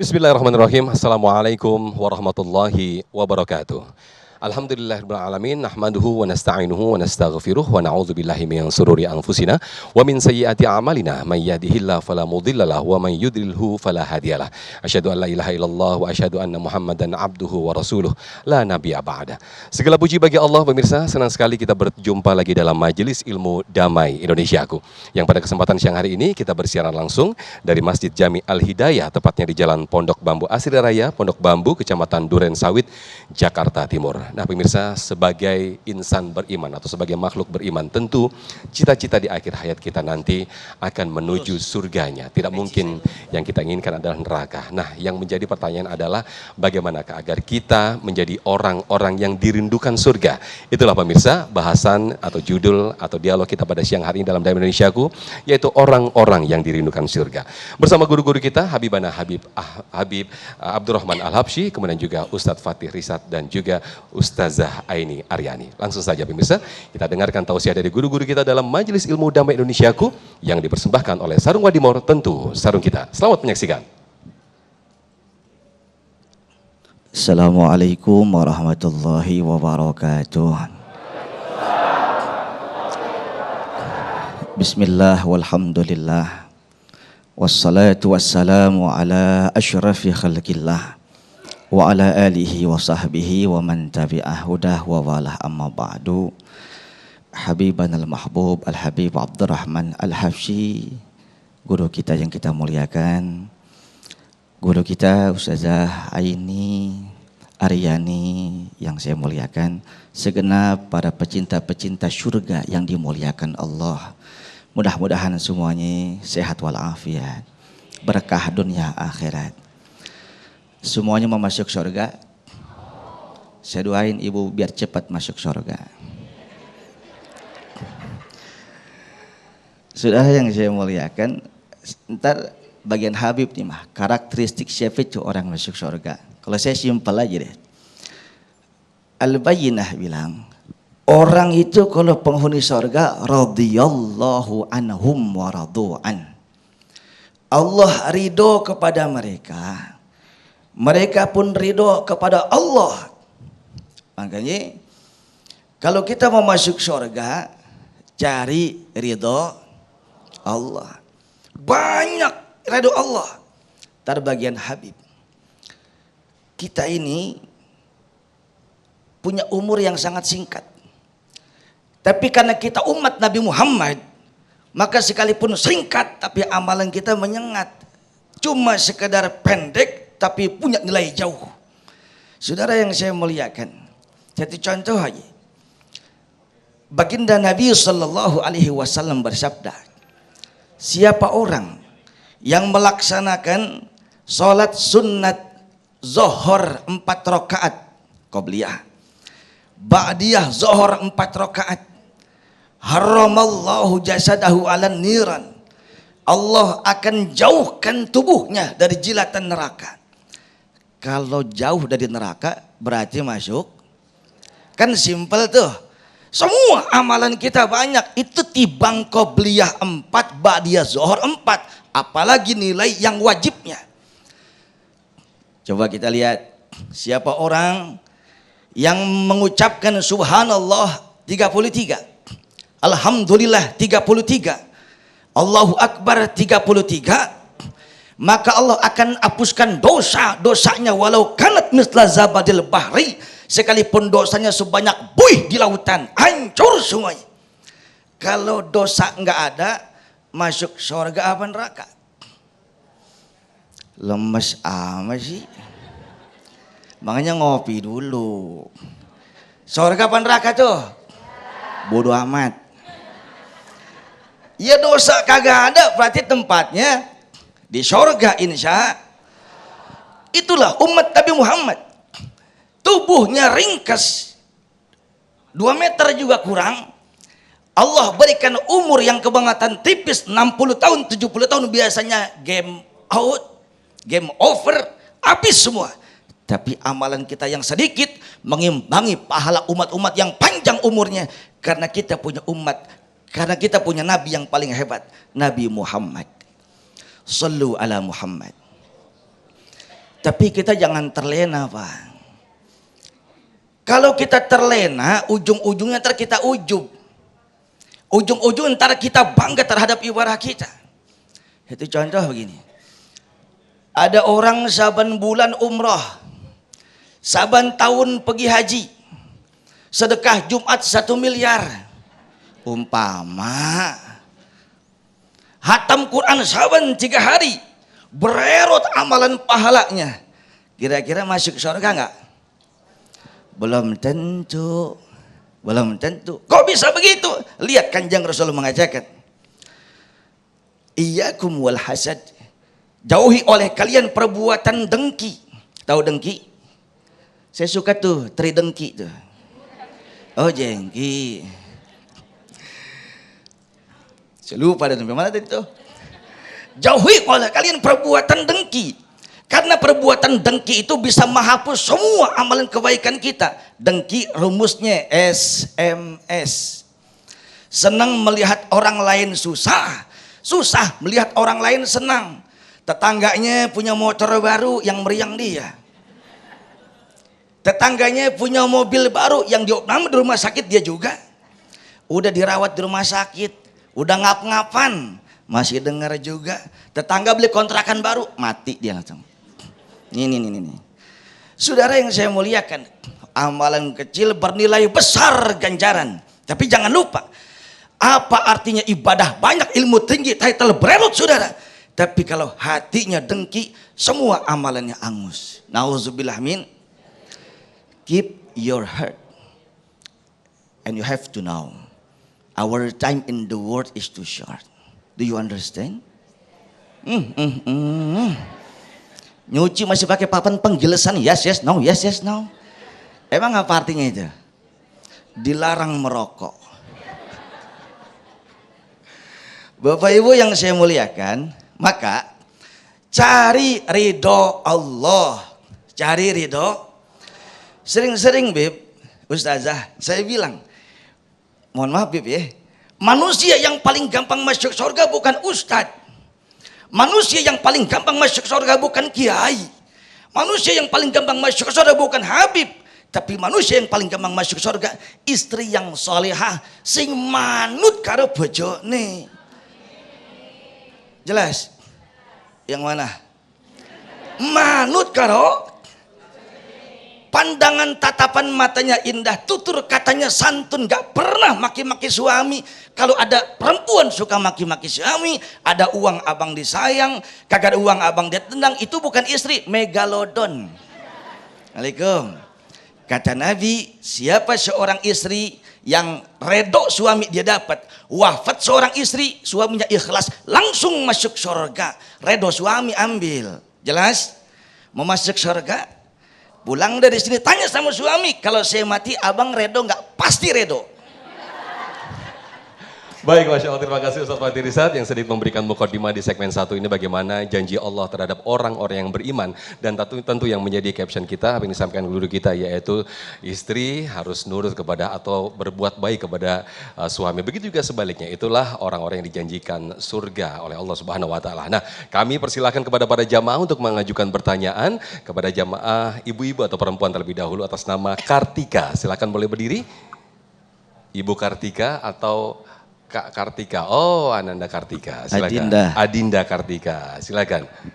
Bismillahirrahmanirrahim. Assalamualaikum warahmatullahi wabarakatuh. Alhamdulillahirabbil alamin, nahmaduhu wa nasta'inuhu wa nastaghfiruh wa na'udzubillahi min sururi anfusina wa min sayyiati a'malina. May yahdihillahu fala mudhillalah wa may yudlilhu fala hadiyalah. Asyhadu an la ilaha illallah wa asyhadu anna Muhammadan abduhu wa rasuluh la nabiyya ba'da. Segala puji bagi Allah pemirsa, senang sekali kita berjumpa lagi dalam Majelis Ilmu Damai Indonesiaku. Yang pada kesempatan siang hari ini kita bersiaran langsung dari Masjid Jami Al Hidayah, tepatnya di Jalan Pondok Bambu Asri Raya, Pondok Bambu, Kecamatan Duren Sawit, Jakarta Timur. Nah pemirsa, sebagai insan beriman atau sebagai makhluk beriman, tentu cita-cita di akhir hayat kita nanti akan menuju surganya. Tidak mungkin yang kita inginkan adalah neraka. Nah yang menjadi pertanyaan adalah bagaimanakah agar kita menjadi orang-orang yang dirindukan surga. Itulah pemirsa bahasan atau judul atau dialog kita pada siang hari ini dalam Damai Indonesiaku, yaitu orang-orang yang dirindukan surga. Bersama guru-guru kita Habibana Habib Abdurrahman Al-Habsyi, kemudian juga Ustadz Fatih Risat dan juga Ustazah Aini Aryani. Langsung saja pemirsa, kita dengarkan tausiah dari guru-guru kita dalam Majelis Ilmu Damai Indonesiaku yang dipersembahkan oleh Sarung Wadimor, tentu sarung kita. Selamat menyaksikan. Assalamualaikum warahmatullahi wabarakatuh. Bismillah walhamdulillah. Wassalatu wassalamu ala asyrafi khalqillah wa ala alihi wa sahbihi wa man tabi'ah hudah wa walah, amma ba'du. Habiban al-mahbub al-habib Abdurrahman Al-Habsyi, guru kita yang kita muliakan, guru kita Ustazah Aini Aryani yang saya muliakan, segenap para pecinta-pecinta surga yang dimuliakan Allah. Mudah-mudahan semuanya sehat walafiat, berkah dunia akhirat. Semuanya mau masuk surga. Saya doain ibu biar cepat masuk surga. Saudara yang saya muliakan, ntar bagian Habib nih mah, karakteristik siapa itu orang masuk surga. Kalau saya simpel aja deh. Al-Bayyinah bilang, orang itu kalau penghuni surga, radhiyallahu anhum wa radu'an. Allah ridho kepada mereka, mereka pun ridho kepada Allah. Makanya kalau kita mau masuk surga, cari ridho Allah. Banyak ridho Allah. Terbagian Habib, kita ini punya umur yang sangat singkat. Tapi karena kita umat Nabi Muhammad, maka sekalipun singkat tapi amalan kita menyengat. Cuma sekedar pendek tapi punya nilai jauh. Saudara yang saya muliakan, jadi contoh aja. Baginda Nabi Sallallahu Alaihi Wasallam bersabda, siapa orang yang melaksanakan sholat sunat zuhur 4 rakaat qobliyah, ba'diyah zuhur 4 rakaat, haramallahu jasadahu alan niran, Allah akan jauhkan tubuhnya dari jilatan neraka. Kalau jauh dari neraka berarti masuk. Kan simpel tuh. Semua amalan kita banyak, itu tibang qobliyah 4, ba'diyah zuhur 4, apalagi nilai yang wajibnya. Coba kita lihat, siapa orang yang mengucapkan subhanallah 33, alhamdulillah 33, Allahu Akbar 33, maka Allah akan hapuskan dosa-dosanya walau kanat misla zabadil bahri, sekalipun dosanya sebanyak buih di lautan, hancur semuanya. Kalau dosa enggak ada, masuk surga apa neraka? Lemes amat sih. Makanya ngopi dulu. Surga apa neraka tuh? Bodoh amat. Ya dosa kagak ada, berarti tempatnya di surga insya. Itulah umat Nabi Muhammad. Tubuhnya ringkas, 2 meter juga kurang. Allah berikan umur yang kebangetan tipis, 60 tahun, 70 tahun biasanya game out, game over, habis semua. Tapi amalan kita yang sedikit mengimbangi pahala umat-umat yang panjang umurnya. Karena kita punya umat, karena kita punya Nabi yang paling hebat, Nabi Muhammad. Sallu ala Muhammad. Tapi kita jangan terlena, Pak. Kalau kita terlena, ujung-ujungnya ntar kita ujub. Ujung-ujung ntar kita bangga terhadap ibadah kita. Itu contoh begini. Ada orang saban bulan umroh, saban tahun pergi haji, sedekah Jumat 1 miliar. Umpama hatam Quran saban 3 hari, bererot amalan pahalanya, kira-kira masuk surga enggak? Belum tentu. Belum tentu. Kok bisa begitu? Lihat Kanjeng Rasul mengatakan, iyyakum wal hasad. Jauhi oleh kalian perbuatan dengki. Tahu dengki? Saya suka tuh tridengki tuh. Oh, jengki. Saya lupa dan mana tadi tuh. Jauhi oleh kalian perbuatan dengki. Karena perbuatan dengki itu bisa menghapus semua amalan kebaikan kita. Dengki rumusnya SMS. Senang melihat orang lain susah. Susah melihat orang lain senang. Tetangganya punya motor baru yang meriang dia. Tetangganya punya mobil baru yang diopname di rumah sakit dia juga. Udah dirawat di rumah sakit. Udah ngap-ngapan. Masih dengar juga. Tetangga beli kontrakan baru. Mati dia langsung. Ini. Saudara yang saya muliakan, amalan kecil bernilai besar ganjaran. Tapi jangan lupa, apa artinya ibadah banyak, ilmu tinggi, title bererot, saudara. Tapi kalau hatinya dengki, semua amalannya angus. Nauzubillah min. Keep your heart. And you have to know, our time in the world is too short. Do you understand? Nyuci masih pakai papan penjelasan yes no. Emang apa artinya itu? Dilarang merokok. Bapak Ibu yang saya muliakan, maka cari ridho Allah. Cari ridho. Sering-sering Bib, Ustazah, saya bilang, mohon maaf Bib ya, manusia yang paling gampang masuk surga bukan ustadz. Manusia yang paling gampang masuk surga bukan kiai. Manusia yang paling gampang masuk surga bukan habib. Tapi manusia yang paling gampang masuk surga, istri yang solehah sing manut karo bojone. Jelas? Yang mana? Manut karo, pandangan tatapan matanya indah, tutur katanya santun, gak pernah maki-maki suami. Kalau ada perempuan suka maki-maki suami, ada uang abang disayang, kagak ada uang abang dia tendang, itu bukan istri, megalodon. Assalamualaikum. Kata Nabi, siapa seorang istri yang redok suami dia dapat, wafat seorang istri, suaminya ikhlas, langsung masuk surga. Redok suami ambil. Jelas? Mau masuk surga? Pulang dari sini tanya sama suami, kalau saya mati abang redo nggak? Pasti redo. Baik, Masya Allah, terima kasih Ustaz Fatih Rizad yang sedikit memberikan mukadimah di segmen 1 ini bagaimana janji Allah terhadap orang-orang yang beriman. Dan tentu yang menjadi caption kita, apa yang disampaikan guru kita, yaitu istri harus nurut kepada atau berbuat baik kepada suami. Begitu juga sebaliknya, itulah orang-orang yang dijanjikan surga oleh Allah Subhanahu Wa Taala. Nah, kami persilahkan kepada para jamaah untuk mengajukan pertanyaan kepada jamaah ibu-ibu atau perempuan terlebih dahulu atas nama Kartika. Silakan boleh berdiri. Ibu Kartika atau Kak Kartika. Oh, Ananda Kartika. Silakan. Adinda. Adinda Kartika. Silakan.